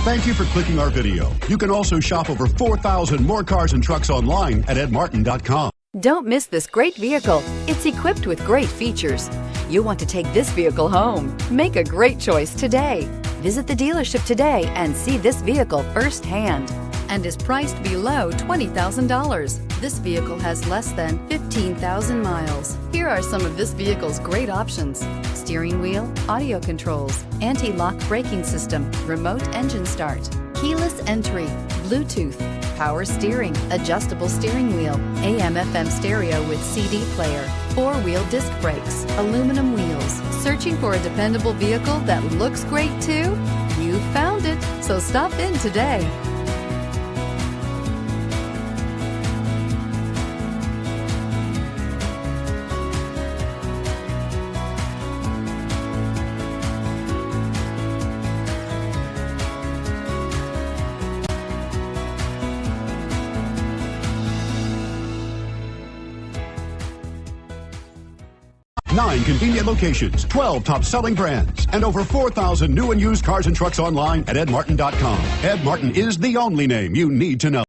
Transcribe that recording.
Thank you for clicking our video. You can also shop over 4,000 more cars and trucks online at edmartin.com. Don't miss this great vehicle. It's equipped with great features. You want to take this vehicle home. Make a great choice today. Visit the dealership today and see this vehicle firsthand, and is priced below $20,000. This vehicle has less than 15,000 miles. Here are some of this vehicle's great options: steering wheel audio controls, anti-lock braking system, remote engine start, keyless entry, Bluetooth, power steering, adjustable steering wheel, AM/FM stereo with CD player, four-wheel disc brakes, aluminum wheels. Searching for a dependable vehicle that looks great too? You found it, so stop in today. Nine convenient locations, 12 top-selling brands, and over 4,000 new and used cars and trucks online at edmartin.com. Ed Martin is the only name you need to know.